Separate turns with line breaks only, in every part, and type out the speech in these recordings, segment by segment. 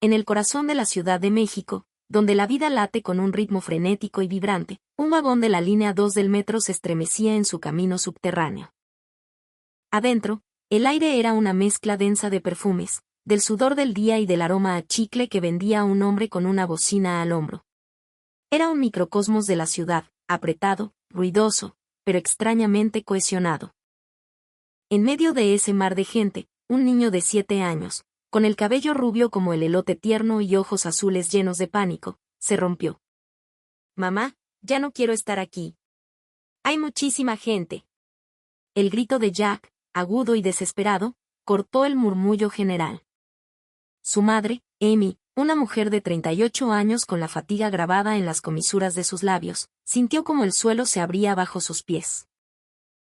En el corazón de la Ciudad de México, donde la vida late con un ritmo frenético y vibrante, un vagón de la línea 2 del metro se estremecía en su camino subterráneo. Adentro, el aire era una mezcla densa de perfumes, del sudor del día y del aroma a chicle que vendía un hombre con una bocina al hombro. Era un microcosmos de la ciudad, apretado, ruidoso, pero extrañamente cohesionado. En medio de ese mar de gente, un niño de 7 años, con el cabello rubio como el elote tierno y ojos azules llenos de pánico, se rompió. «Mamá, ya no quiero estar aquí. Hay muchísima gente». El grito de Jack, agudo y desesperado, cortó el murmullo general. Su madre, Amy, una mujer de 38 años con la fatiga grabada en las comisuras de sus labios, sintió como el suelo se abría bajo sus pies.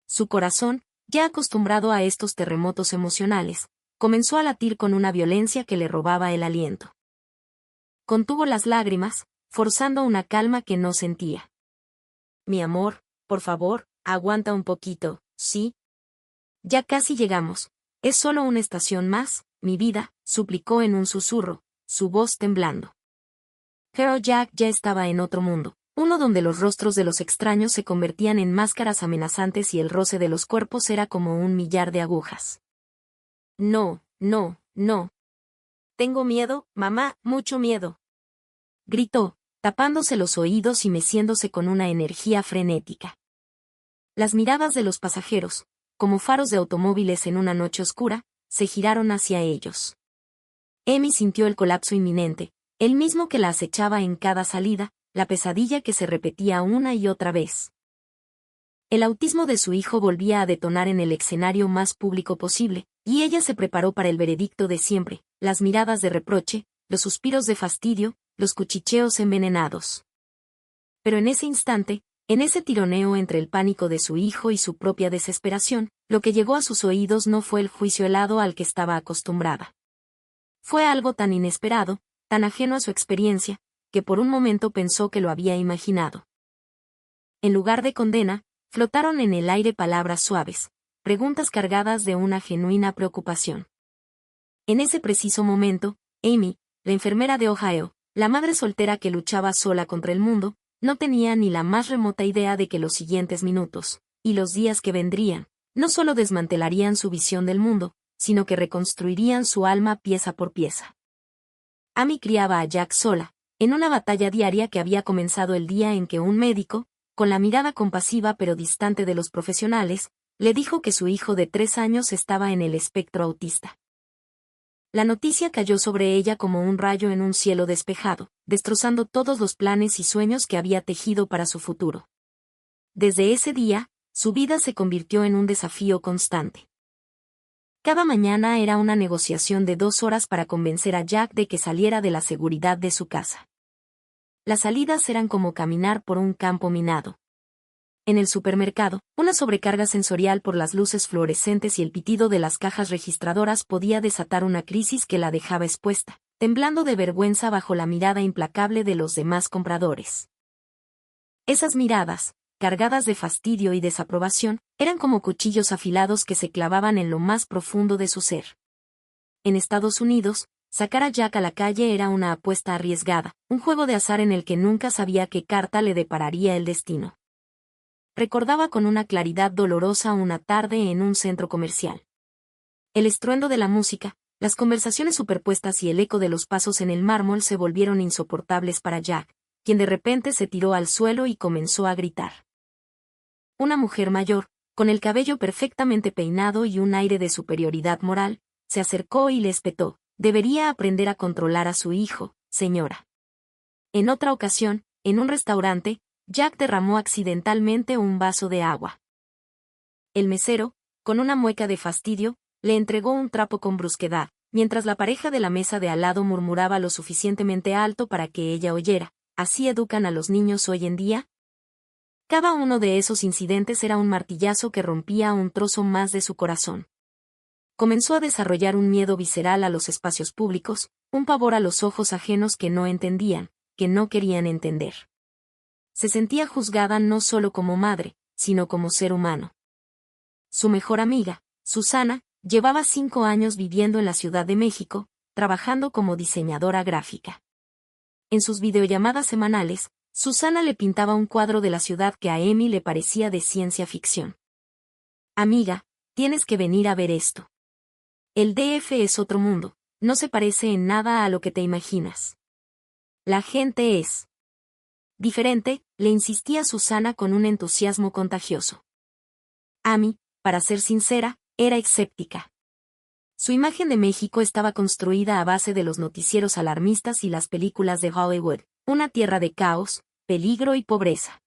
Su corazón, ya acostumbrado a estos terremotos emocionales, comenzó a latir con una violencia que le robaba el aliento. Contuvo las lágrimas, forzando una calma que no sentía. «Mi amor, por favor, aguanta un poquito, ¿sí? Ya casi llegamos. Es solo una estación más, mi vida», suplicó en un susurro, su voz temblando. Pero Jack ya estaba en otro mundo, uno donde los rostros de los extraños se convertían en máscaras amenazantes y el roce de los cuerpos era como un millar de agujas. «No, no, no. Tengo miedo, mamá, mucho miedo», gritó, tapándose los oídos y meciéndose con una energía frenética. Las miradas de los pasajeros, como faros de automóviles en una noche oscura, se giraron hacia ellos. Amy sintió el colapso inminente, el mismo que la acechaba en cada salida, la pesadilla que se repetía una y otra vez. El autismo de su hijo volvía a detonar en el escenario más público posible, y ella se preparó para el veredicto de siempre, las miradas de reproche, los suspiros de fastidio, los cuchicheos envenenados. Pero en ese instante, en ese tironeo entre el pánico de su hijo y su propia desesperación, lo que llegó a sus oídos no fue el juicio helado al que estaba acostumbrada. Fue algo tan inesperado, tan ajeno a su experiencia, que por un momento pensó que lo había imaginado. En lugar de condena, flotaron en el aire palabras suaves, preguntas cargadas de una genuina preocupación. En ese preciso momento, Amy, la enfermera de Ohio, la madre soltera que luchaba sola contra el mundo, no tenía ni la más remota idea de que los siguientes minutos, y los días que vendrían, no solo desmantelarían su visión del mundo, sino que reconstruirían su alma pieza por pieza. Amy criaba a Jack sola, en una batalla diaria que había comenzado el día en que un médico, con la mirada compasiva pero distante de los profesionales, le dijo que su hijo de 3 años estaba en el espectro autista. La noticia cayó sobre ella como un rayo en un cielo despejado, destrozando todos los planes y sueños que había tejido para su futuro. Desde ese día, su vida se convirtió en un desafío constante. Cada mañana era una negociación de 2 horas para convencer a Jack de que saliera de la seguridad de su casa. Las salidas eran como caminar por un campo minado. En el supermercado, una sobrecarga sensorial por las luces fluorescentes y el pitido de las cajas registradoras podía desatar una crisis que la dejaba expuesta, temblando de vergüenza bajo la mirada implacable de los demás compradores. Esas miradas, cargadas de fastidio y desaprobación, eran como cuchillos afilados que se clavaban en lo más profundo de su ser. En Estados Unidos, sacar a Jack a la calle era una apuesta arriesgada, un juego de azar en el que nunca sabía qué carta le depararía el destino. Recordaba con una claridad dolorosa una tarde en un centro comercial. El estruendo de la música, las conversaciones superpuestas y el eco de los pasos en el mármol se volvieron insoportables para Jack, quien de repente se tiró al suelo y comenzó a gritar. Una mujer mayor, con el cabello perfectamente peinado y un aire de superioridad moral, se acercó y le espetó: «Debería aprender a controlar a su hijo, señora». En otra ocasión, en un restaurante, Jack derramó accidentalmente un vaso de agua. El mesero, con una mueca de fastidio, le entregó un trapo con brusquedad, mientras la pareja de la mesa de al lado murmuraba lo suficientemente alto para que ella oyera: «¿Así educan a los niños hoy en día?». Cada uno de esos incidentes era un martillazo que rompía un trozo más de su corazón. Comenzó a desarrollar un miedo visceral a los espacios públicos, un pavor a los ojos ajenos que no entendían, que no querían entender. Se sentía juzgada no solo como madre, sino como ser humano. Su mejor amiga, Susana, llevaba 5 años viviendo en la Ciudad de México, trabajando como diseñadora gráfica. En sus videollamadas semanales, Susana le pintaba un cuadro de la ciudad que a Amy le parecía de ciencia ficción. Amiga, tienes que venir a ver esto. El DF es otro mundo, no se parece en nada a lo que te imaginas. La gente es diferente, le insistía Susana con un entusiasmo contagioso. Amy, para ser sincera, era escéptica. Su imagen de México estaba construida a base de los noticieros alarmistas y las películas de Hollywood, una tierra de caos, peligro y pobreza.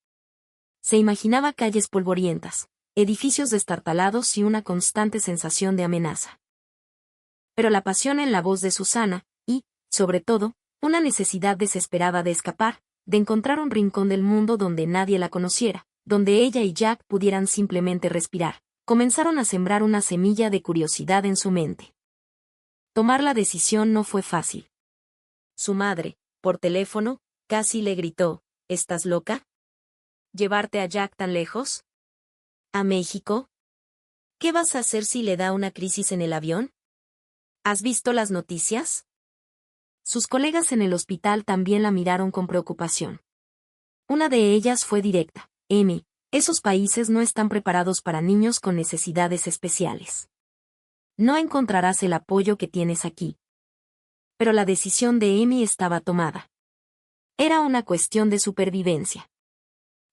Se imaginaba calles polvorientas, edificios destartalados y una constante sensación de amenaza. Pero la pasión en la voz de Susana, y, sobre todo, una necesidad desesperada de escapar, de encontrar un rincón del mundo donde nadie la conociera, donde ella y Jack pudieran simplemente respirar, comenzaron a sembrar una semilla de curiosidad en su mente. Tomar la decisión no fue fácil. Su madre, por teléfono, casi le gritó, ¿estás loca? ¿Llevarte a Jack tan lejos? ¿A México? ¿Qué vas a hacer si le da una crisis en el avión? ¿Has visto las noticias? Sus colegas en el hospital también la miraron con preocupación. Una de ellas fue directa. Amy, esos países no están preparados para niños con necesidades especiales. No encontrarás el apoyo que tienes aquí. Pero la decisión de Amy estaba tomada. Era una cuestión de supervivencia.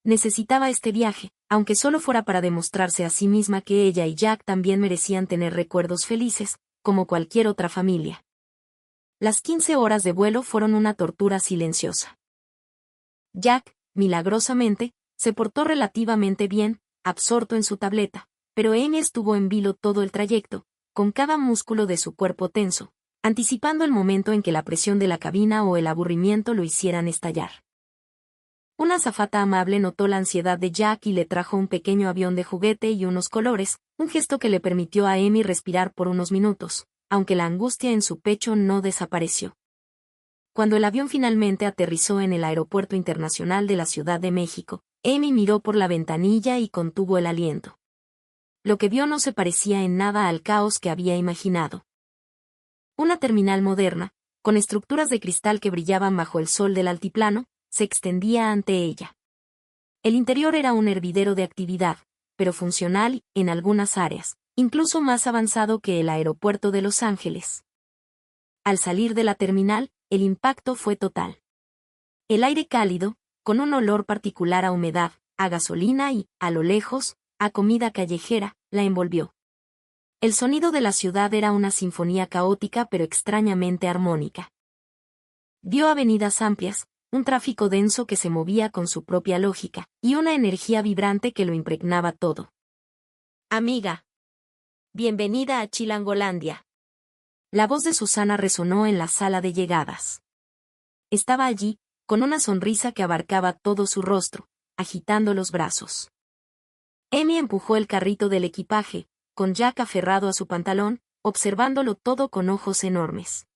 Necesitaba este viaje, aunque solo fuera para demostrarse a sí misma que ella y Jack también merecían tener recuerdos felices, como cualquier otra familia. Las 15 horas de vuelo fueron una tortura silenciosa. Jack, milagrosamente, se portó relativamente bien, absorto en su tableta, pero Amy estuvo en vilo todo el trayecto, con cada músculo de su cuerpo tenso, anticipando el momento en que la presión de la cabina o el aburrimiento lo hicieran estallar. Una azafata amable notó la ansiedad de Jack y le trajo un pequeño avión de juguete y unos colores, un gesto que le permitió a Amy respirar por unos minutos, aunque la angustia en su pecho no desapareció. Cuando el avión finalmente aterrizó en el Aeropuerto Internacional de la Ciudad de México, Amy miró por la ventanilla y contuvo el aliento. Lo que vio no se parecía en nada al caos que había imaginado. Una terminal moderna, con estructuras de cristal que brillaban bajo el sol del altiplano, se extendía ante ella. El interior era un hervidero de actividad, pero funcional en algunas áreas, incluso más avanzado que el aeropuerto de Los Ángeles. Al salir de la terminal, el impacto fue total. El aire cálido, con un olor particular a humedad, a gasolina y, a lo lejos, a comida callejera, la envolvió. El sonido de la ciudad era una sinfonía caótica pero extrañamente armónica. Vio avenidas amplias, un tráfico denso que se movía con su propia lógica, y una energía vibrante que lo impregnaba todo. Amiga. Bienvenida a Chilangolandia. La voz de Susana resonó en la sala de llegadas. Estaba allí, con una sonrisa que abarcaba todo su rostro, agitando los brazos. Amy empujó el carrito del equipaje, con Jack aferrado a su pantalón, observándolo todo con ojos enormes.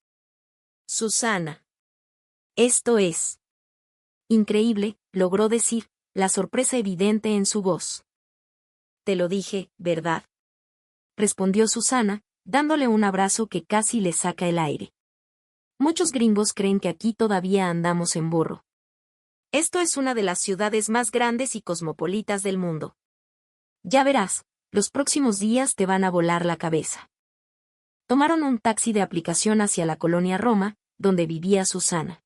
Susana. Esto es increíble, logró decir, la sorpresa evidente en su voz. Te lo dije, ¿verdad? Respondió Susana, dándole un abrazo que casi le saca el aire. Muchos gringos creen que aquí todavía andamos en burro. Esto es una de las ciudades más grandes y cosmopolitas del mundo. Ya verás, los próximos días te van a volar la cabeza. Tomaron un taxi de aplicación hacia la colonia Roma, donde vivía Susana.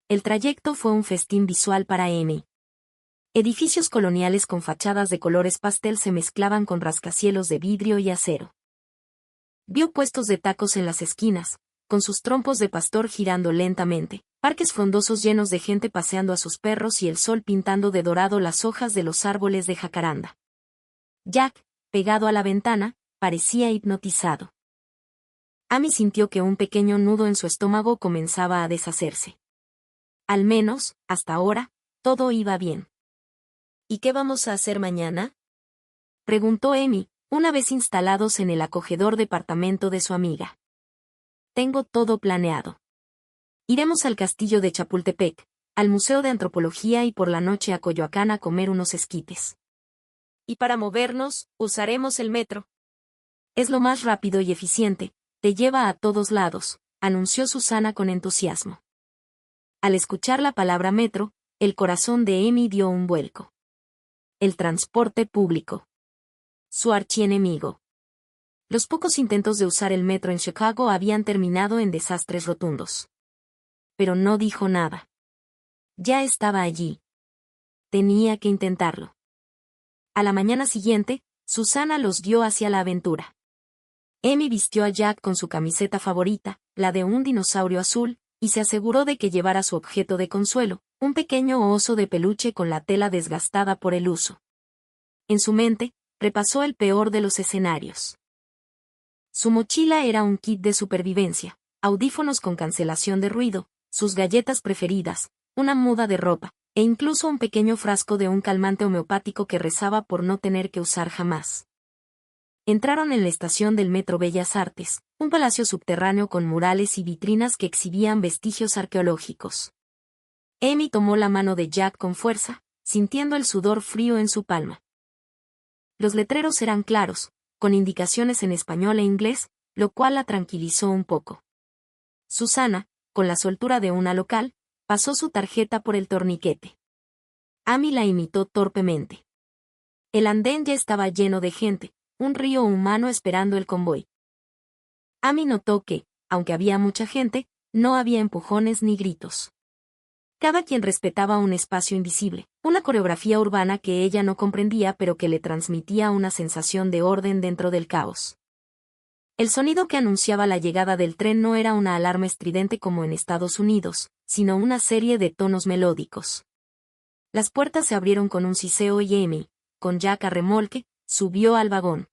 El trayecto fue un festín visual para Amy. Edificios coloniales con fachadas de colores pastel se mezclaban con rascacielos de vidrio y acero. Vio puestos de tacos en las esquinas, con sus trompos de pastor girando lentamente, parques frondosos llenos de gente paseando a sus perros y el sol pintando de dorado las hojas de los árboles de jacaranda. Jack, pegado a la ventana, parecía hipnotizado. Amy sintió que un pequeño nudo en su estómago comenzaba a deshacerse. Al menos, hasta ahora, todo iba bien. ¿Y qué vamos a hacer mañana?, preguntó Amy, una vez instalados en el acogedor departamento de su amiga. Tengo todo planeado. Iremos al castillo de Chapultepec, al Museo de Antropología y por la noche a Coyoacán a comer unos esquites. Y para movernos, usaremos el metro. Es lo más rápido y eficiente, te lleva a todos lados, anunció Susana con entusiasmo. Al escuchar la palabra metro, el corazón de Amy dio un vuelco. El transporte público. Su archienemigo. Los pocos intentos de usar el metro en Chicago habían terminado en desastres rotundos. Pero no dijo nada. Ya estaba allí. Tenía que intentarlo. A la mañana siguiente, Susana los guió hacia la aventura. Amy vistió a Jack con su camiseta favorita, la de un dinosaurio azul, y se aseguró de que llevara su objeto de consuelo, un pequeño oso de peluche con la tela desgastada por el uso. En su mente, repasó el peor de los escenarios. Su mochila era un kit de supervivencia, audífonos con cancelación de ruido, sus galletas preferidas, una muda de ropa, e incluso un pequeño frasco de un calmante homeopático que rezaba por no tener que usar jamás. Entraron en la estación del Metro Bellas Artes, un palacio subterráneo con murales y vitrinas que exhibían vestigios arqueológicos. Amy tomó la mano de Jack con fuerza, sintiendo el sudor frío en su palma. Los letreros eran claros, con indicaciones en español e inglés, lo cual la tranquilizó un poco. Susana, con la soltura de una local, pasó su tarjeta por el torniquete. Amy la imitó torpemente. El andén ya estaba lleno de gente, un río humano esperando el convoy. Amy notó que, aunque había mucha gente, no había empujones ni gritos. Cada quien respetaba un espacio invisible, una coreografía urbana que ella no comprendía pero que le transmitía una sensación de orden dentro del caos. El sonido que anunciaba la llegada del tren no era una alarma estridente como en Estados Unidos, sino una serie de tonos melódicos. Las puertas se abrieron con un siseo y Amy, con Jack a remolque, subió al vagón.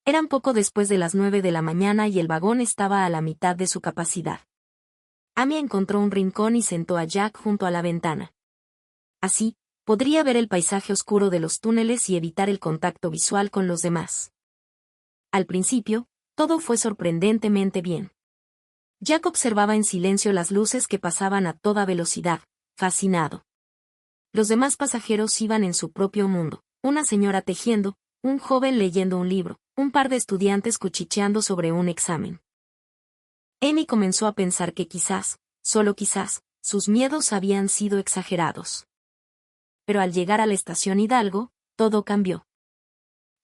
Eran poco después de las 9 de la mañana y el vagón estaba a la mitad de su capacidad. Amy encontró un rincón y sentó a Jack junto a la ventana. Así, podría ver el paisaje oscuro de los túneles y evitar el contacto visual con los demás. Al principio, todo fue sorprendentemente bien. Jack observaba en silencio las luces que pasaban a toda velocidad, fascinado. Los demás pasajeros iban en su propio mundo, una señora tejiendo, un joven leyendo un libro, un par de estudiantes cuchicheando sobre un examen. Amy comenzó a pensar que quizás, solo quizás, sus miedos habían sido exagerados. Pero al llegar a la estación Hidalgo, todo cambió.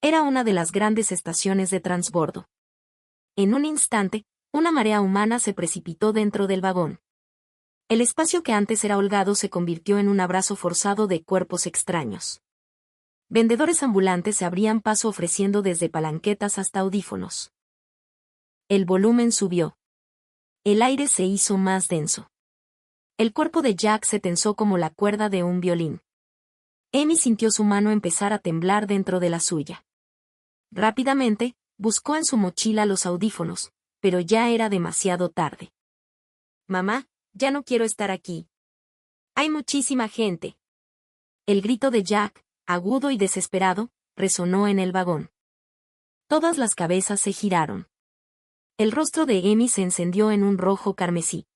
Era una de las grandes estaciones de transbordo. En un instante, una marea humana se precipitó dentro del vagón. El espacio que antes era holgado se convirtió en un abrazo forzado de cuerpos extraños. Vendedores ambulantes se abrían paso ofreciendo desde palanquetas hasta audífonos. El volumen subió. El aire se hizo más denso. El cuerpo de Jack se tensó como la cuerda de un violín. Amy sintió su mano empezar a temblar dentro de la suya. Rápidamente, buscó en su mochila los audífonos, pero ya era demasiado tarde. «Mamá, ya no quiero estar aquí. Hay muchísima gente». El grito de Jack, agudo y desesperado, resonó en el vagón. Todas las cabezas se giraron. El rostro de Amy se encendió en un rojo carmesí.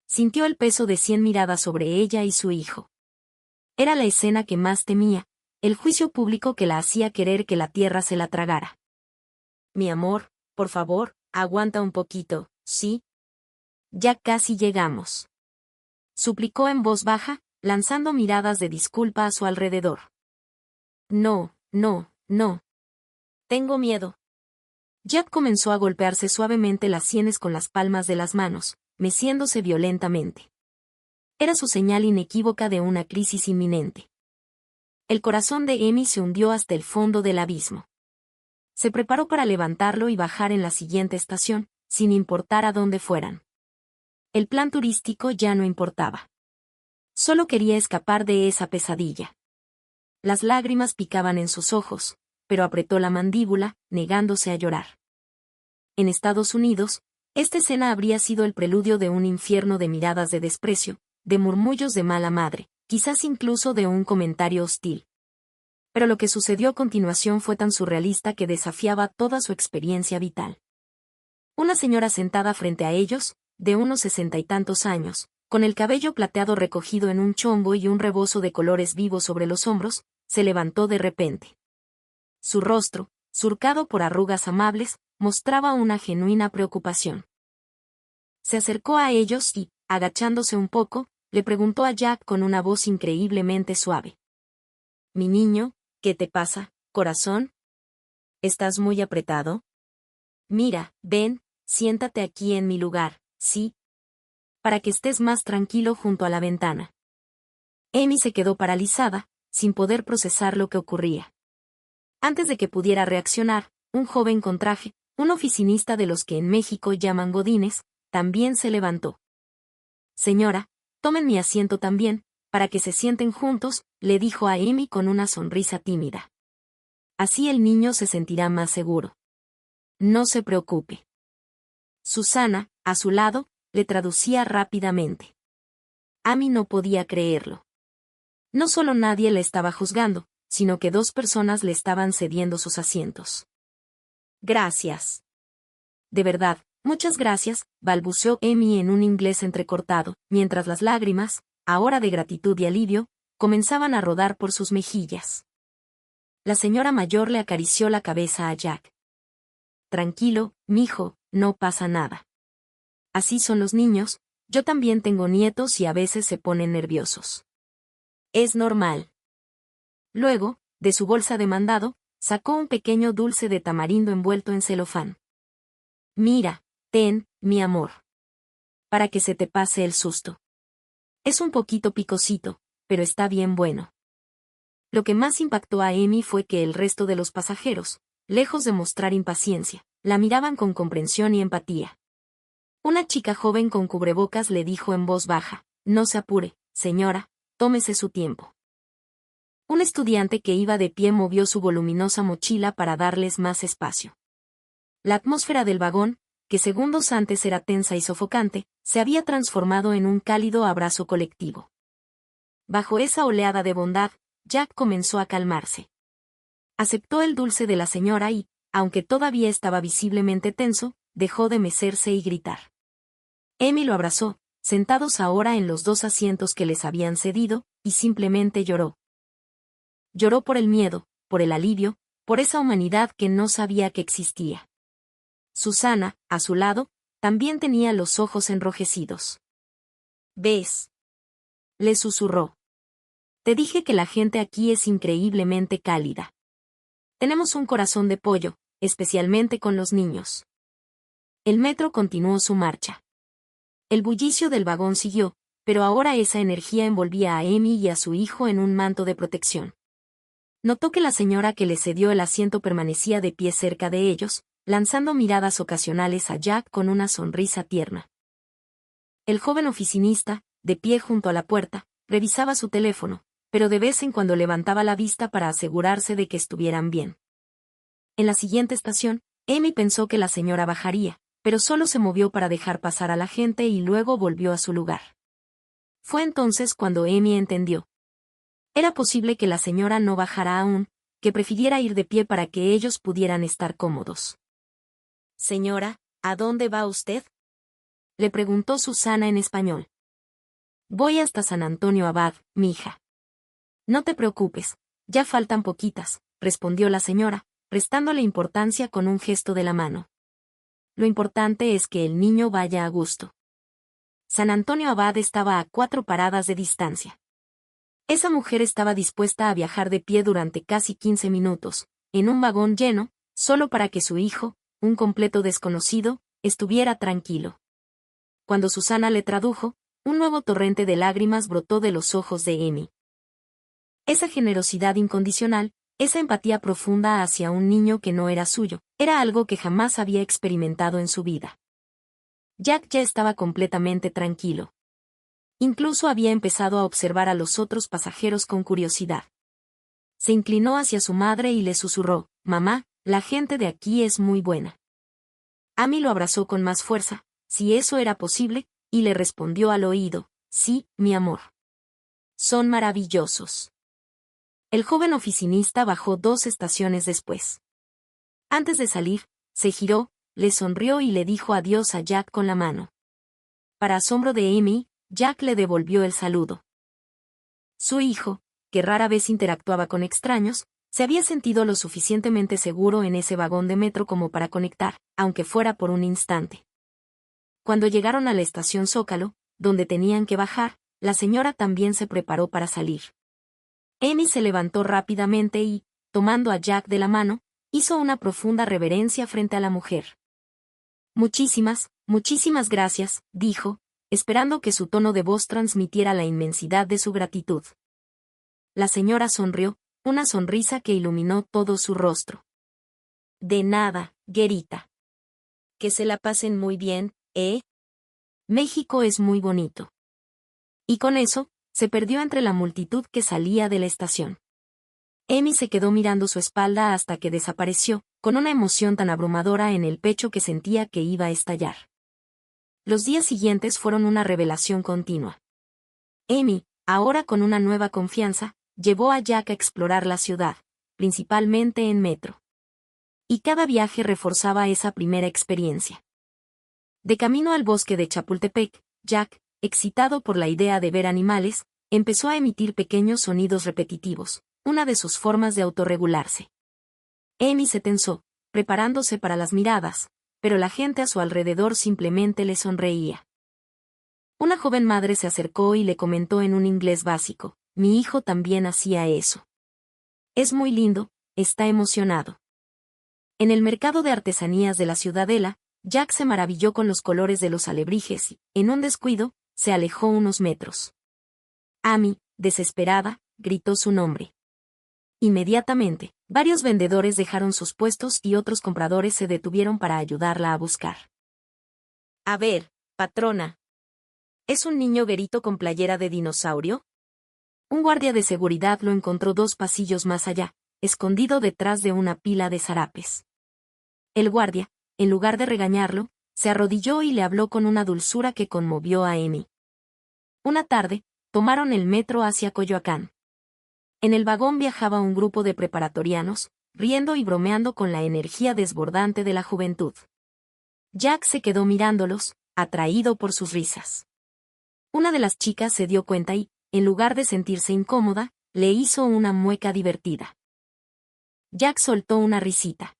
Sintió el peso de 100 miradas sobre ella y su hijo. Era la escena que más temía, el juicio público que la hacía querer que la tierra se la tragara. «Mi amor, por favor, aguanta un poquito, ¿sí? Ya casi llegamos», suplicó en voz baja, lanzando miradas de disculpa a su alrededor. «No, no, no. Tengo miedo». Jack comenzó a golpearse suavemente las sienes con las palmas de las manos, meciéndose violentamente. Era su señal inequívoca de una crisis inminente. El corazón de Amy se hundió hasta el fondo del abismo. Se preparó para levantarlo y bajar en la siguiente estación, sin importar a dónde fueran. El plan turístico ya no importaba. Solo quería escapar de esa pesadilla. Las lágrimas picaban en sus ojos, pero apretó la mandíbula, negándose a llorar. En Estados Unidos, esta escena habría sido el preludio de un infierno de miradas de desprecio, de murmullos de mala madre, quizás incluso de un comentario hostil. Pero lo que sucedió a continuación fue tan surrealista que desafiaba toda su experiencia vital. Una señora sentada frente a ellos, de unos 60 y tantos años, con el cabello plateado recogido en un chombo y un rebozo de colores vivos sobre los hombros, se levantó de repente. Su rostro, surcado por arrugas amables, mostraba una genuina preocupación. Se acercó a ellos y, agachándose un poco, le preguntó a Jack con una voz increíblemente suave. «Mi niño, ¿qué te pasa, corazón? ¿Estás muy apretado? Mira, ven, siéntate aquí en mi lugar, ¿sí? Para que estés más tranquilo junto a la ventana». Amy se quedó paralizada, sin poder procesar lo que ocurría. Antes de que pudiera reaccionar, un joven con traje, un oficinista de los que en México llaman godines, también se levantó. «Señora, tomen mi asiento también, para que se sienten juntos», le dijo a Amy con una sonrisa tímida. «Así el niño se sentirá más seguro. No se preocupe». Susana, a su lado, le traducía rápidamente. Amy no podía creerlo. No solo nadie le estaba juzgando, sino que 2 personas le estaban cediendo sus asientos. «Gracias. De verdad, muchas gracias», balbuceó Amy en un inglés entrecortado, mientras las lágrimas, ahora de gratitud y alivio, comenzaban a rodar por sus mejillas. La señora mayor le acarició la cabeza a Jack. «Tranquilo, mijo, no pasa nada. Así son los niños, yo también tengo nietos y a veces se ponen nerviosos. Es normal». Luego, de su bolsa de mandado, sacó un pequeño dulce de tamarindo envuelto en celofán. «Mira, ten, mi amor. Para que se te pase el susto. Es un poquito picosito, pero está bien bueno». Lo que más impactó a Amy fue que el resto de los pasajeros, lejos de mostrar impaciencia, la miraban con comprensión y empatía. Una chica joven con cubrebocas le dijo en voz baja: «No se apure, señora, tómese su tiempo». Un estudiante que iba de pie movió su voluminosa mochila para darles más espacio. La atmósfera del vagón, que segundos antes era tensa y sofocante, se había transformado en un cálido abrazo colectivo. Bajo esa oleada de bondad, Jack comenzó a calmarse. Aceptó el dulce de la señora y, aunque todavía estaba visiblemente tenso, dejó de mecerse y gritar. Amy lo abrazó, sentados ahora en los 2 asientos que les habían cedido, y simplemente lloró. Lloró por el miedo, por el alivio, por esa humanidad que no sabía que existía. Susana, a su lado, también tenía los ojos enrojecidos. «¿Ves?», le susurró. «Te dije que la gente aquí es increíblemente cálida. Tenemos un corazón de pollo, especialmente con los niños». El metro continuó su marcha. El bullicio del vagón siguió, pero ahora esa energía envolvía a Amy y a su hijo en un manto de protección. Notó que la señora que le cedió el asiento permanecía de pie cerca de ellos, lanzando miradas ocasionales a Jack con una sonrisa tierna. El joven oficinista, de pie junto a la puerta, revisaba su teléfono, pero de vez en cuando levantaba la vista para asegurarse de que estuvieran bien. En la siguiente estación, Amy pensó que la señora bajaría, pero solo se movió para dejar pasar a la gente y luego volvió a su lugar. Fue entonces cuando Amy entendió. Era posible que la señora no bajara aún, que prefiriera ir de pie para que ellos pudieran estar cómodos. «Señora, ¿a dónde va usted?», le preguntó Susana en español. «Voy hasta San Antonio Abad, mija». «No te preocupes, ya faltan poquitas», respondió la señora, restándole importancia con un gesto de la mano. «Lo importante es que el niño vaya a gusto». San Antonio Abad estaba a 4 paradas de distancia. Esa mujer estaba dispuesta a viajar de pie durante casi 15 minutos, en un vagón lleno, solo para que su hijo, un completo desconocido, estuviera tranquilo. Cuando Susana le tradujo, un nuevo torrente de lágrimas brotó de los ojos de Amy. Esa generosidad incondicional, esa empatía profunda hacia un niño que no era suyo, era algo que jamás había experimentado en su vida. Jack ya estaba completamente tranquilo. Incluso había empezado a observar a los otros pasajeros con curiosidad. Se inclinó hacia su madre y le susurró: «Mamá, la gente de aquí es muy buena». Amy lo abrazó con más fuerza, si eso era posible, y le respondió al oído: «Sí, mi amor. Son maravillosos». El joven oficinista bajó 2 estaciones después. Antes de salir, se giró, le sonrió y le dijo adiós a Jack con la mano. Para asombro de Amy, Jack le devolvió el saludo. Su hijo, que rara vez interactuaba con extraños, se había sentido lo suficientemente seguro en ese vagón de metro como para conectar, aunque fuera por un instante. Cuando llegaron a la estación Zócalo, donde tenían que bajar, la señora también se preparó para salir. Amy se levantó rápidamente y, tomando a Jack de la mano, hizo una profunda reverencia frente a la mujer. Muchísimas gracias, dijo, esperando que su tono de voz transmitiera la inmensidad de su gratitud. La señora sonrió, una sonrisa que iluminó todo su rostro. De nada, Guerita. Que se la pasen muy bien, ¿eh? México es muy bonito. Y con eso, se perdió entre la multitud que salía de la estación. Amy se quedó mirando su espalda hasta que desapareció, con una emoción tan abrumadora en el pecho que sentía que iba a estallar. Los días siguientes fueron una revelación continua. Amy, ahora con una nueva confianza, llevó a Jack a explorar la ciudad, principalmente en metro. Y cada viaje reforzaba esa primera experiencia. De camino al bosque de Chapultepec, Jack, excitado por la idea de ver animales, empezó a emitir pequeños sonidos repetitivos, una de sus formas de autorregularse. Amy se tensó, preparándose para las miradas, pero la gente a su alrededor simplemente le sonreía. Una joven madre se acercó y le comentó en un inglés básico: mi hijo también hacía eso. Es muy lindo, está emocionado. En el mercado de artesanías de la Ciudadela, Jack se maravilló con los colores de los alebrijes y, en un descuido, se alejó unos metros. Amy, desesperada, gritó su nombre. Inmediatamente, varios vendedores dejaron sus puestos y otros compradores se detuvieron para ayudarla a buscar. A ver, patrona. ¿Es un niño guerito con playera de dinosaurio? Un guardia de seguridad lo encontró 2 pasillos más allá, escondido detrás de una pila de zarapes. El guardia, en lugar de regañarlo, se arrodilló y le habló con una dulzura que conmovió a Amy. Una tarde, tomaron el metro hacia Coyoacán. En el vagón viajaba un grupo de preparatorianos, riendo y bromeando con la energía desbordante de la juventud. Jack se quedó mirándolos, atraído por sus risas. Una de las chicas se dio cuenta y, en lugar de sentirse incómoda, le hizo una mueca divertida. Jack soltó una risita.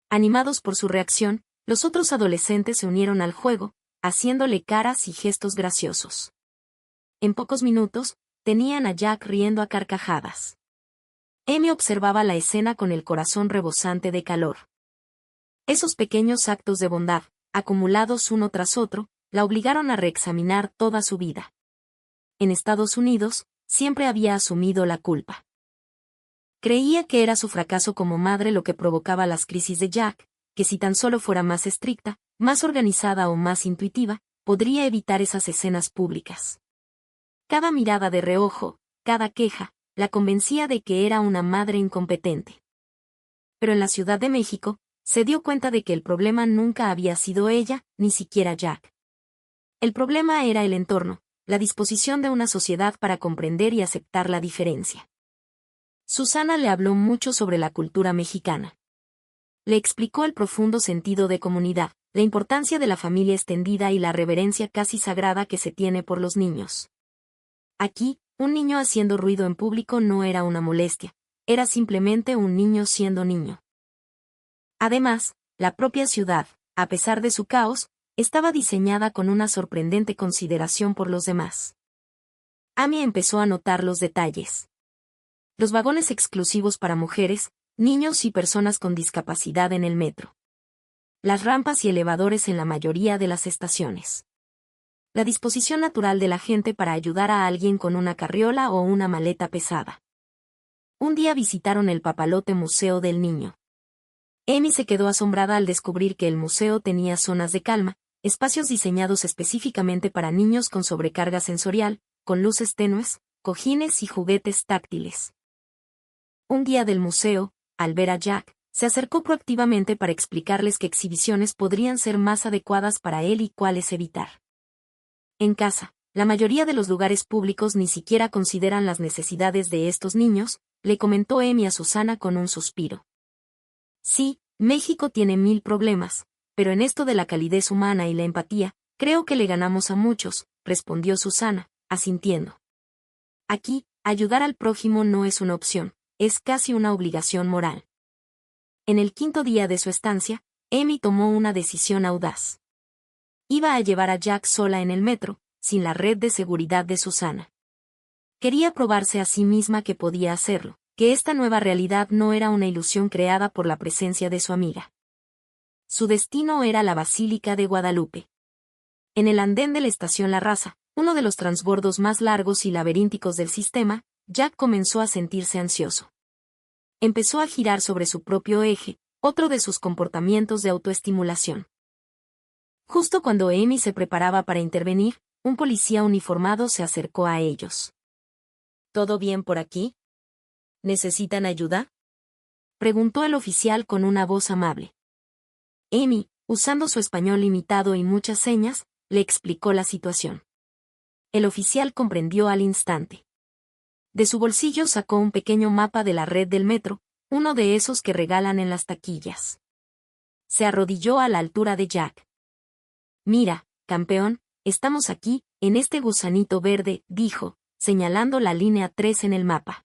Animados por su reacción, los otros adolescentes se unieron al juego, haciéndole caras y gestos graciosos. En pocos minutos, tenían a Jack riendo a carcajadas. Amy observaba la escena con el corazón rebosante de calor. Esos pequeños actos de bondad, acumulados uno tras otro, la obligaron a reexaminar toda su vida. En Estados Unidos, siempre había asumido la culpa. Creía que era su fracaso como madre lo que provocaba las crisis de Jack, que si tan solo fuera más estricta, más organizada o más intuitiva, podría evitar esas escenas públicas. Cada mirada de reojo, cada queja, la convencía de que era una madre incompetente. Pero en la Ciudad de México, se dio cuenta de que el problema nunca había sido ella, ni siquiera Jack. El problema era el entorno, la disposición de una sociedad para comprender y aceptar la diferencia. Susana le habló mucho sobre la cultura mexicana. Le explicó el profundo sentido de comunidad, la importancia de la familia extendida y la reverencia casi sagrada que se tiene por los niños. Aquí, un niño haciendo ruido en público no era una molestia, era simplemente un niño siendo niño. Además, la propia ciudad, a pesar de su caos, estaba diseñada con una sorprendente consideración por los demás. Amy empezó a notar los detalles. Los vagones exclusivos para mujeres, niños y personas con discapacidad en el metro. Las rampas y elevadores en la mayoría de las estaciones. La disposición natural de la gente para ayudar a alguien con una carriola o una maleta pesada. Un día visitaron el papalote Museo del Niño. Amy se quedó asombrada al descubrir que el museo tenía zonas de calma, espacios diseñados específicamente para niños con sobrecarga sensorial, con luces tenues, cojines y juguetes táctiles. Un guía del museo, al ver a Jack, se acercó proactivamente para explicarles qué exhibiciones podrían ser más adecuadas para él y cuáles evitar. En casa, la mayoría de los lugares públicos ni siquiera consideran las necesidades de estos niños, le comentó Amy a Susana con un suspiro. Sí, México tiene 1000 problemas, pero en esto de la calidez humana y la empatía, creo que le ganamos a muchos, respondió Susana, asintiendo. Aquí, ayudar al prójimo no es una opción, es casi una obligación moral. En el 5.º día de su estancia, Amy tomó una decisión audaz. Iba a llevar a Jack sola en el metro, sin la red de seguridad de Susana. Quería probarse a sí misma que podía hacerlo, que esta nueva realidad no era una ilusión creada por la presencia de su amiga. Su destino era la Basílica de Guadalupe. En el andén de la estación La Raza, uno de los transbordos más largos y laberínticos del sistema, Jack comenzó a sentirse ansioso. Empezó a girar sobre su propio eje, otro de sus comportamientos de autoestimulación. Justo cuando Amy se preparaba para intervenir, un policía uniformado se acercó a ellos. ¿Todo bien por aquí? ¿Necesitan ayuda?, preguntó el oficial con una voz amable. Amy, usando su español limitado y muchas señas, le explicó la situación. El oficial comprendió al instante. De su bolsillo sacó un pequeño mapa de la red del metro, uno de esos que regalan en las taquillas. Se arrodilló a la altura de Jack. Mira, campeón, estamos aquí, en este gusanito verde, dijo, señalando la línea 3 en el mapa.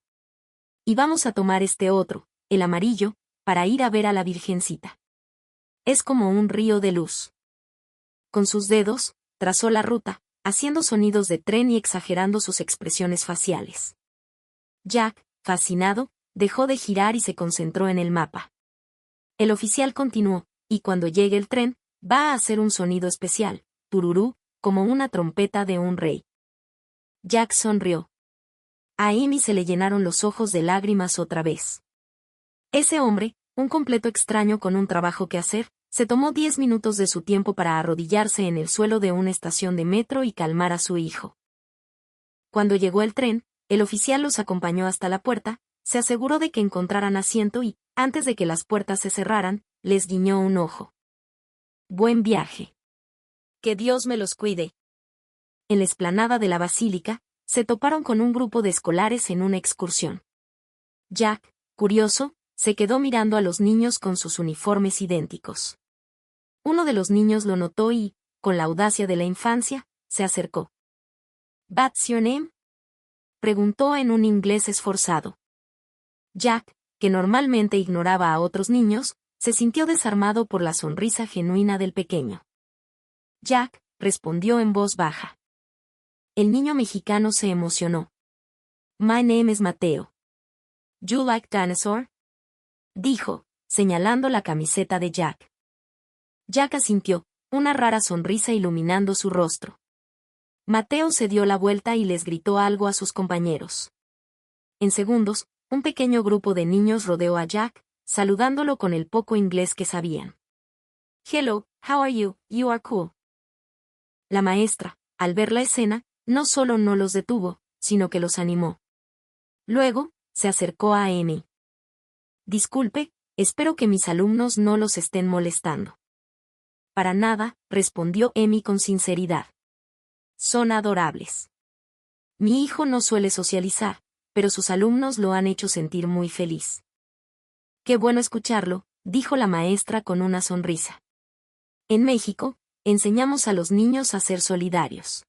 Y vamos a tomar este otro, el amarillo, para ir a ver a la Virgencita. Es como un río de luz. Con sus dedos, trazó la ruta, haciendo sonidos de tren y exagerando sus expresiones faciales. Jack, fascinado, dejó de girar y se concentró en el mapa. El oficial continuó, y cuando llegue el tren, va a hacer un sonido especial, tururú, como una trompeta de un rey. Jack sonrió. A Amy se le llenaron los ojos de lágrimas otra vez. Ese hombre, un completo extraño con un trabajo que hacer, se tomó 10 minutos de su tiempo para arrodillarse en el suelo de una estación de metro y calmar a su hijo. Cuando llegó el tren, el oficial los acompañó hasta la puerta, se aseguró de que encontraran asiento y, antes de que las puertas se cerraran, les guiñó un ojo. Buen viaje. Que Dios me los cuide. En la explanada de la basílica, se toparon con un grupo de escolares en una excursión. Jack, curioso, se quedó mirando a los niños con sus uniformes idénticos. Uno de los niños lo notó y, con la audacia de la infancia, se acercó. ¿What's your name?, preguntó en un inglés esforzado. Jack, que normalmente ignoraba a otros niños, se sintió desarmado por la sonrisa genuina del pequeño. Jack, respondió en voz baja. El niño mexicano se emocionó. My name is Mateo. You like dinosaur? Dijo, señalando la camiseta de Jack. Jack asintió, una rara sonrisa iluminando su rostro. Mateo se dio la vuelta y les gritó algo a sus compañeros. En segundos, un pequeño grupo de niños rodeó a Jack, saludándolo con el poco inglés que sabían. Hello, how are you? You are cool. La maestra, al ver la escena, no solo no los detuvo, sino que los animó. Luego, se acercó a Amy. Disculpe, espero que mis alumnos no los estén molestando. Para nada, respondió Amy con sinceridad. Son adorables. Mi hijo no suele socializar, pero sus alumnos lo han hecho sentir muy feliz. Qué bueno escucharlo, dijo la maestra con una sonrisa. En México, enseñamos a los niños a ser solidarios.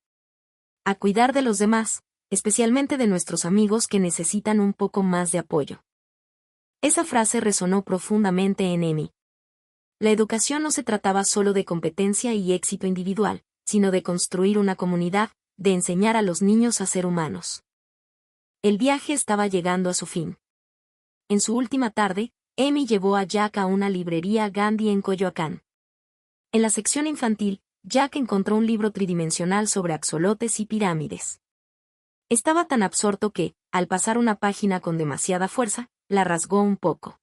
A cuidar de los demás, especialmente de nuestros amigos que necesitan un poco más de apoyo. Esa frase resonó profundamente en Amy. La educación no se trataba solo de competencia y éxito individual, sino de construir una comunidad, de enseñar a los niños a ser humanos. El viaje estaba llegando a su fin. En su última tarde, Amy llevó a Jack a una librería Gandhi en Coyoacán. En la sección infantil, Jack encontró un libro tridimensional sobre axolotes y pirámides. Estaba tan absorto que, al pasar una página con demasiada fuerza, la rasgó un poco.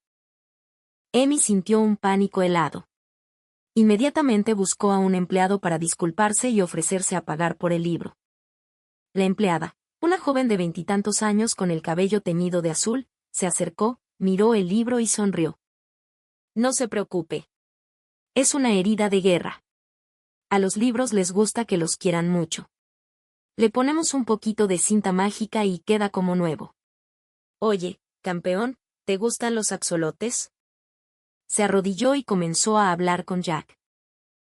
Amy sintió un pánico helado. Inmediatamente buscó a un empleado para disculparse y ofrecerse a pagar por el libro. La empleada, una joven de 20 y tantos años con el cabello teñido de azul, se acercó, miró el libro y sonrió. No se preocupe. Es una herida de guerra. A los libros les gusta que los quieran mucho. Le ponemos un poquito de cinta mágica y queda como nuevo. Oye, campeón, ¿te gustan los axolotes? Se arrodilló y comenzó a hablar con Jack.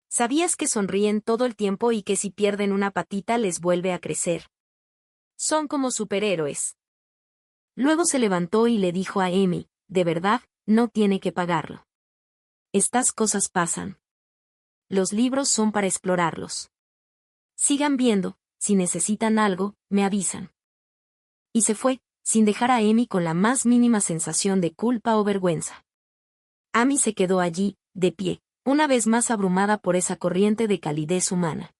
¿Sabías que sonríen todo el tiempo y que si pierden una patita les vuelve a crecer? Son como superhéroes. Luego se levantó y le dijo a Amy, de verdad, no tiene que pagarlo. Estas cosas pasan. los libros son para explorarlos. Sigan viendo, si necesitan algo, me avisan. Y se fue, sin dejar a Amy con la más mínima sensación de culpa o vergüenza. Amy se quedó allí, de pie, una vez más abrumada por esa corriente de calidez humana.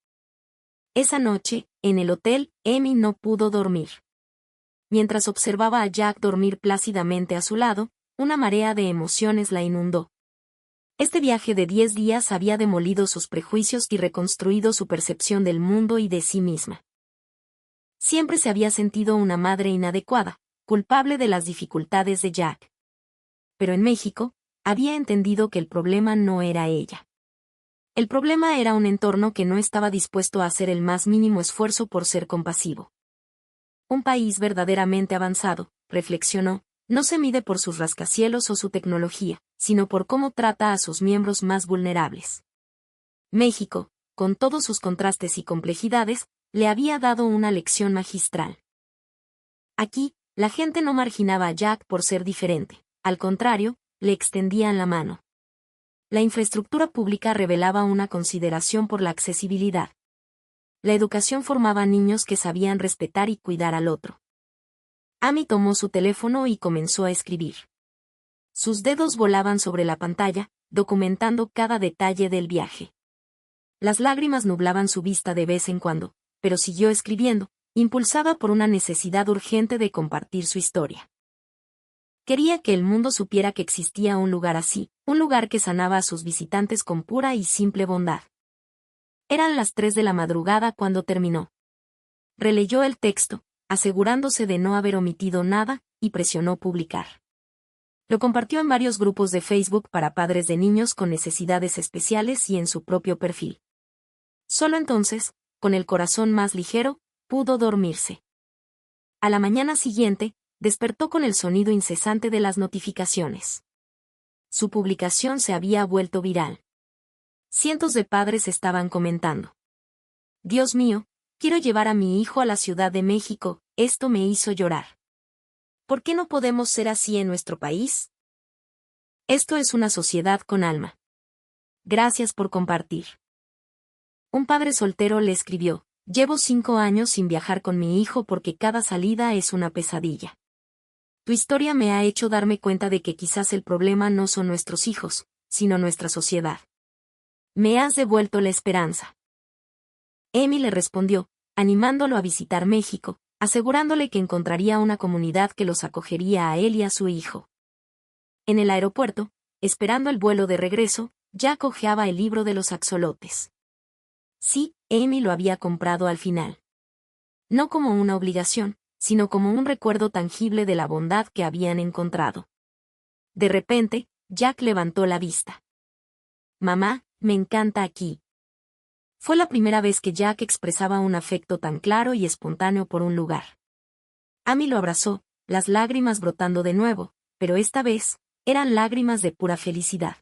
Esa noche, en el hotel, Amy no pudo dormir. Mientras observaba a Jack dormir plácidamente a su lado, una marea de emociones la inundó. Este viaje de 10 días había demolido sus prejuicios y reconstruido su percepción del mundo y de sí misma. Siempre se había sentido una madre inadecuada, culpable de las dificultades de Jack. Pero en México, había entendido que el problema no era ella. El problema era un entorno que no estaba dispuesto a hacer el más mínimo esfuerzo por ser compasivo. Un país verdaderamente avanzado, reflexionó, no se mide por sus rascacielos o su tecnología, sino por cómo trata a sus miembros más vulnerables. México, con todos sus contrastes y complejidades, le había dado una lección magistral. Aquí, la gente no marginaba a Jack por ser diferente, al contrario, le extendían la mano. La infraestructura pública revelaba una consideración por la accesibilidad. La educación formaba a niños que sabían respetar y cuidar al otro. Amy tomó su teléfono y comenzó a escribir. Sus dedos volaban sobre la pantalla, documentando cada detalle del viaje. Las lágrimas nublaban su vista de vez en cuando, pero siguió escribiendo, impulsada por una necesidad urgente de compartir su historia. Quería que el mundo supiera que existía un lugar así, un lugar que sanaba a sus visitantes con pura y simple bondad. Eran las 3 de la madrugada cuando terminó. Releyó el texto, asegurándose de no haber omitido nada, y presionó publicar. Lo compartió en varios grupos de Facebook para padres de niños con necesidades especiales y en su propio perfil. Solo entonces, con el corazón más ligero, pudo dormirse. A la mañana siguiente, despertó con el sonido incesante de las notificaciones. Su publicación se había vuelto viral. Cientos de padres estaban comentando. Dios mío, quiero llevar a mi hijo a la Ciudad de México, esto me hizo llorar. ¿Por qué no podemos ser así en nuestro país? Esto es una sociedad con alma. Gracias por compartir. Un padre soltero le escribió, llevo 5 años sin viajar con mi hijo porque cada salida es una pesadilla. Tu historia me ha hecho darme cuenta de que quizás el problema no son nuestros hijos, sino nuestra sociedad. Me has devuelto la esperanza. Amy le respondió, animándolo a visitar México, asegurándole que encontraría una comunidad que los acogería a él y a su hijo. En el aeropuerto, esperando el vuelo de regreso, Jack hojeaba el libro de los axolotes. Sí, Amy lo había comprado al final. No como una obligación, sino como un recuerdo tangible de la bondad que habían encontrado. De repente, Jack levantó la vista. Mamá, me encanta aquí. Fue la primera vez que Jack expresaba un afecto tan claro y espontáneo por un lugar. Amy lo abrazó, las lágrimas brotando de nuevo, pero esta vez, eran lágrimas de pura felicidad.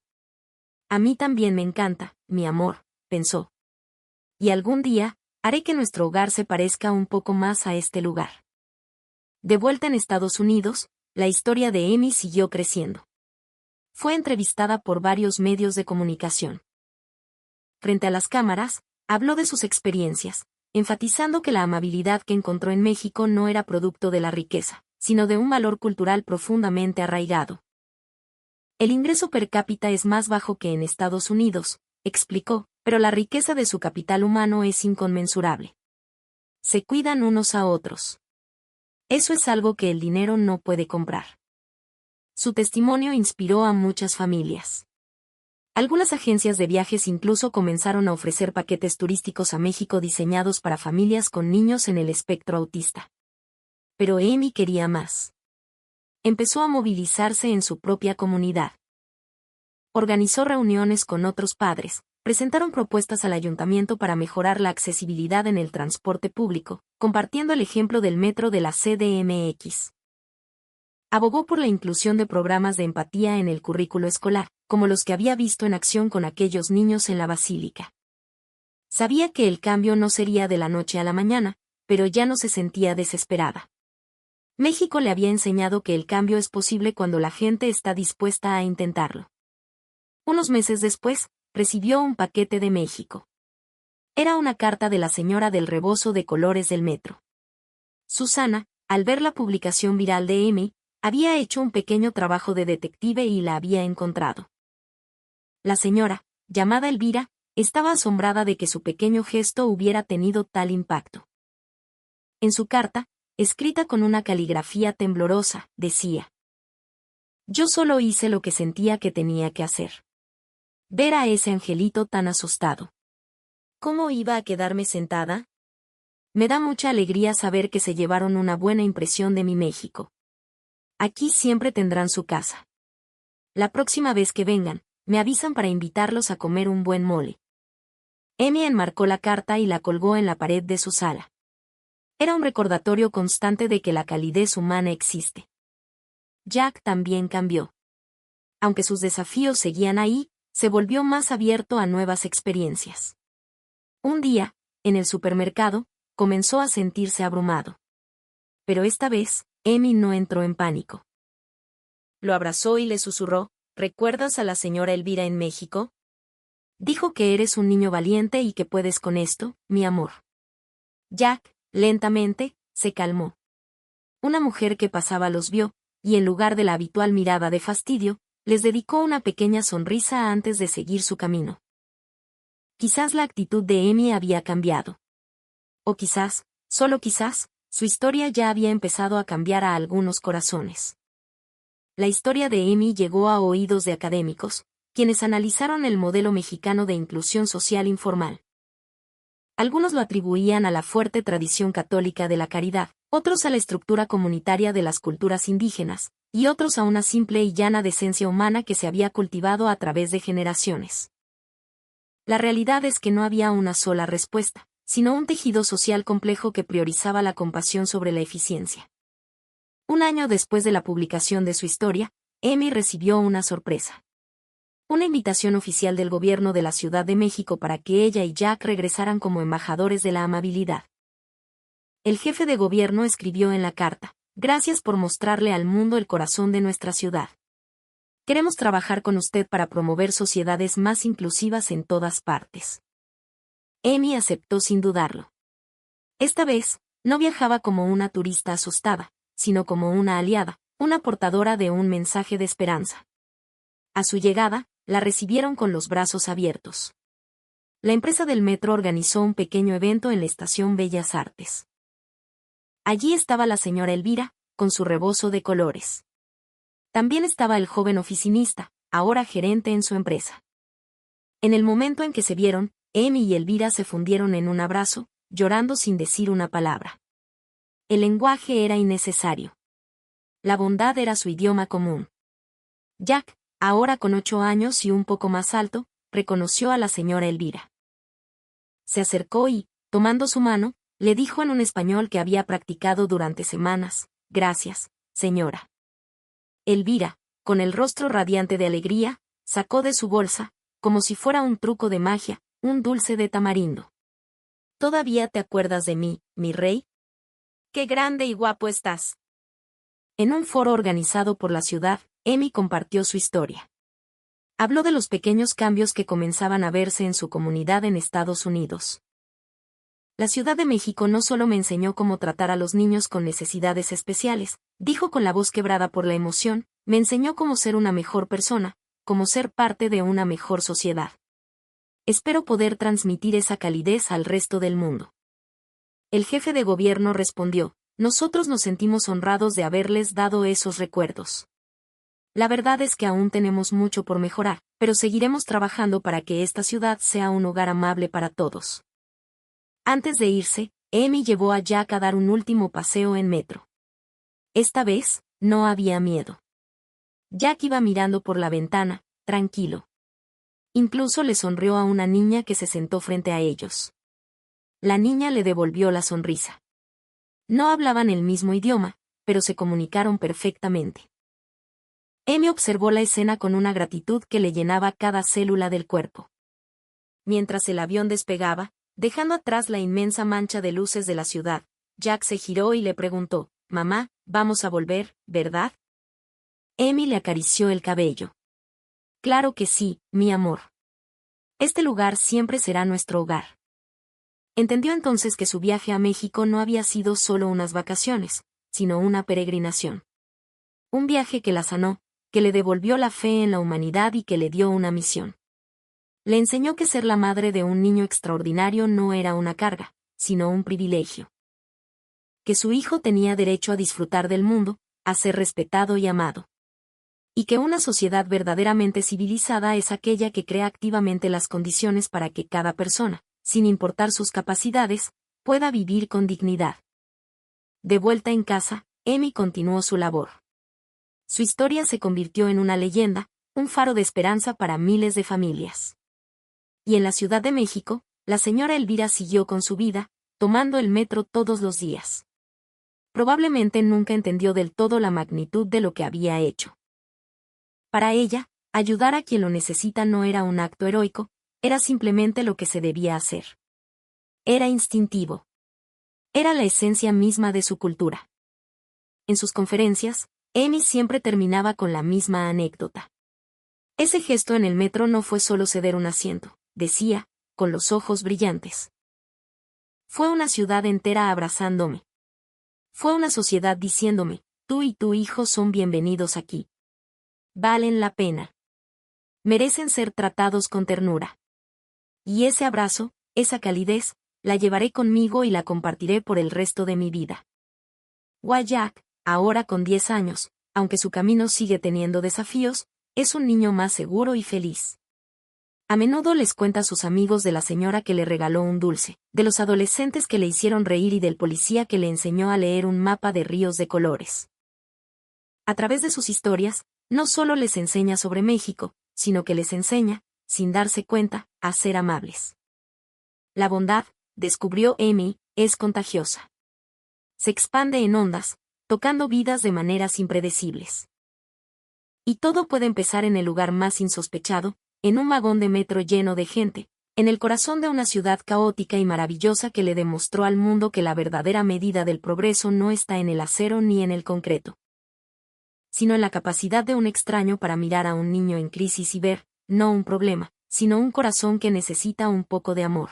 A mí también me encanta, mi amor, pensó. Y algún día, haré que nuestro hogar se parezca un poco más a este lugar. De vuelta en Estados Unidos, la historia de Amy siguió creciendo. Fue entrevistada por varios medios de comunicación. Frente a las cámaras, habló de sus experiencias, enfatizando que la amabilidad que encontró en México no era producto de la riqueza, sino de un valor cultural profundamente arraigado. El ingreso per cápita es más bajo que en Estados Unidos, explicó, pero la riqueza de su capital humano es inconmensurable. Se cuidan unos a otros. Eso es algo que el dinero no puede comprar. Su testimonio inspiró a muchas familias. Algunas agencias de viajes incluso comenzaron a ofrecer paquetes turísticos a México diseñados para familias con niños en el espectro autista. Pero Amy quería más. Empezó a movilizarse en su propia comunidad. Organizó reuniones con otros padres, presentaron propuestas al ayuntamiento para mejorar la accesibilidad en el transporte público, compartiendo el ejemplo del metro de la CDMX. Abogó por la inclusión de programas de empatía en el currículo escolar, como los que había visto en acción con aquellos niños en la basílica. Sabía que el cambio no sería de la noche a la mañana, pero ya no se sentía desesperada. México le había enseñado que el cambio es posible cuando la gente está dispuesta a intentarlo. Unos meses después, recibió un paquete de México. Era una carta de la señora del rebozo de colores del metro. Susana, al ver la publicación viral de Amy, había hecho un pequeño trabajo de detective y la había encontrado. La señora, llamada Elvira, estaba asombrada de que su pequeño gesto hubiera tenido tal impacto. En su carta, escrita con una caligrafía temblorosa, decía: «Yo solo hice lo que sentía que tenía que hacer. Ver a ese angelito tan asustado. ¿Cómo iba a quedarme sentada? Me da mucha alegría saber que se llevaron una buena impresión de mi México. Aquí siempre tendrán su casa. La próxima vez que vengan, me avisan para invitarlos a comer un buen mole». Amy enmarcó la carta y la colgó en la pared de su sala. Era un recordatorio constante de que la calidez humana existe. Jack también cambió. Aunque sus desafíos seguían ahí, se volvió más abierto a nuevas experiencias. Un día, en el supermercado, comenzó a sentirse abrumado. Pero esta vez, Amy no entró en pánico. Lo abrazó y le susurró: «¿Recuerdas a la señora Elvira en México? Dijo que eres un niño valiente y que puedes con esto, mi amor». Jack, lentamente, se calmó. Una mujer que pasaba los vio, y en lugar de la habitual mirada de fastidio, les dedicó una pequeña sonrisa antes de seguir su camino. Quizás la actitud de Amy había cambiado. O quizás, solo quizás, su historia ya había empezado a cambiar a algunos corazones. La historia de Amy llegó a oídos de académicos, quienes analizaron el modelo mexicano de inclusión social informal. Algunos lo atribuían a la fuerte tradición católica de la caridad, otros a la estructura comunitaria de las culturas indígenas, y otros a una simple y llana decencia humana que se había cultivado a través de generaciones. La realidad es que no había una sola respuesta, sino un tejido social complejo que priorizaba la compasión sobre la eficiencia. Un año después de la publicación de su historia, Amy recibió una sorpresa. Una invitación oficial del gobierno de la Ciudad de México para que ella y Jack regresaran como embajadores de la amabilidad. El jefe de gobierno escribió en la carta: «Gracias por mostrarle al mundo el corazón de nuestra ciudad. Queremos trabajar con usted para promover sociedades más inclusivas en todas partes». Amy aceptó sin dudarlo. Esta vez, no viajaba como una turista asustada, sino como una aliada, una portadora de un mensaje de esperanza. A su llegada, la recibieron con los brazos abiertos. La empresa del metro organizó un pequeño evento en la estación Bellas Artes. Allí estaba la señora Elvira, con su rebozo de colores. También estaba el joven oficinista, ahora gerente en su empresa. En el momento en que se vieron, Amy y Elvira se fundieron en un abrazo, llorando sin decir una palabra. El lenguaje era innecesario. La bondad era su idioma común. Jack, ahora con 8 años y un poco más alto, reconoció a la señora Elvira. Se acercó y, tomando su mano, le dijo en un español que había practicado durante semanas: «Gracias, señora». Elvira, con el rostro radiante de alegría, sacó de su bolsa, como si fuera un truco de magia, un dulce de tamarindo. «¿Todavía te acuerdas de mí, mi rey? ¡Qué grande y guapo estás!». En un foro organizado por la ciudad, Amy compartió su historia. Habló de los pequeños cambios que comenzaban a verse en su comunidad en Estados Unidos. «La Ciudad de México no solo me enseñó cómo tratar a los niños con necesidades especiales», dijo con la voz quebrada por la emoción, «me enseñó cómo ser una mejor persona, cómo ser parte de una mejor sociedad. Espero poder transmitir esa calidez al resto del mundo». El jefe de gobierno respondió: «Nosotros nos sentimos honrados de haberles dado esos recuerdos. La verdad es que aún tenemos mucho por mejorar, pero seguiremos trabajando para que esta ciudad sea un hogar amable para todos». Antes de irse, Amy llevó a Jack a dar un último paseo en metro. Esta vez, no había miedo. Jack iba mirando por la ventana, tranquilo. Incluso le sonrió a una niña que se sentó frente a ellos. La niña le devolvió la sonrisa. No hablaban el mismo idioma, pero se comunicaron perfectamente. Amy observó la escena con una gratitud que le llenaba cada célula del cuerpo. Mientras el avión despegaba, dejando atrás la inmensa mancha de luces de la ciudad, Jack se giró y le preguntó: «Mamá, vamos a volver, ¿verdad?». Amy le acarició el cabello. «Claro que sí, mi amor. Este lugar siempre será nuestro hogar. Entendió entonces que su viaje a México no había sido solo unas vacaciones, sino una peregrinación. Un viaje que la sanó, que le devolvió la fe en la humanidad y que le dio una misión. Le enseñó que ser la madre de un niño extraordinario no era una carga, sino un privilegio. Que su hijo tenía derecho a disfrutar del mundo, a ser respetado y amado. Y que una sociedad verdaderamente civilizada es aquella que crea activamente las condiciones para que cada persona, sin importar sus capacidades, pueda vivir con dignidad. De vuelta en casa, Amy continuó su labor. Su historia se convirtió en una leyenda, un faro de esperanza para miles de familias. Y en la Ciudad de México, la señora Elvira siguió con su vida, tomando el metro todos los días. Probablemente nunca entendió del todo la magnitud de lo que había hecho. Para ella, ayudar a quien lo necesita no era un acto heroico, era simplemente lo que se debía hacer. Era instintivo. Era la esencia misma de su cultura. En sus conferencias, Amy siempre terminaba con la misma anécdota. Ese gesto en el metro no fue solo ceder un asiento, decía, con los ojos brillantes. Fue una ciudad entera abrazándome. Fue una sociedad diciéndome, tú y tu hijo son bienvenidos aquí. Valen la pena. Merecen ser tratados con ternura. Y ese abrazo, esa calidez, la llevaré conmigo y la compartiré por el resto de mi vida. Wyack, ahora con 10 años, aunque su camino sigue teniendo desafíos, es un niño más seguro y feliz. A menudo les cuenta a sus amigos de la señora que le regaló un dulce, de los adolescentes que le hicieron reír y del policía que le enseñó a leer un mapa de ríos de colores. A través de sus historias, no solo les enseña sobre México, sino que les enseña, sin darse cuenta, a ser amables. La bondad, descubrió Amy, es contagiosa. Se expande en ondas, tocando vidas de maneras impredecibles. Y todo puede empezar en el lugar más insospechado, en un vagón de metro lleno de gente, en el corazón de una ciudad caótica y maravillosa que le demostró al mundo que la verdadera medida del progreso no está en el acero ni en el concreto, sino en la capacidad de un extraño para mirar a un niño en crisis y ver, no un problema, sino un corazón que necesita un poco de amor.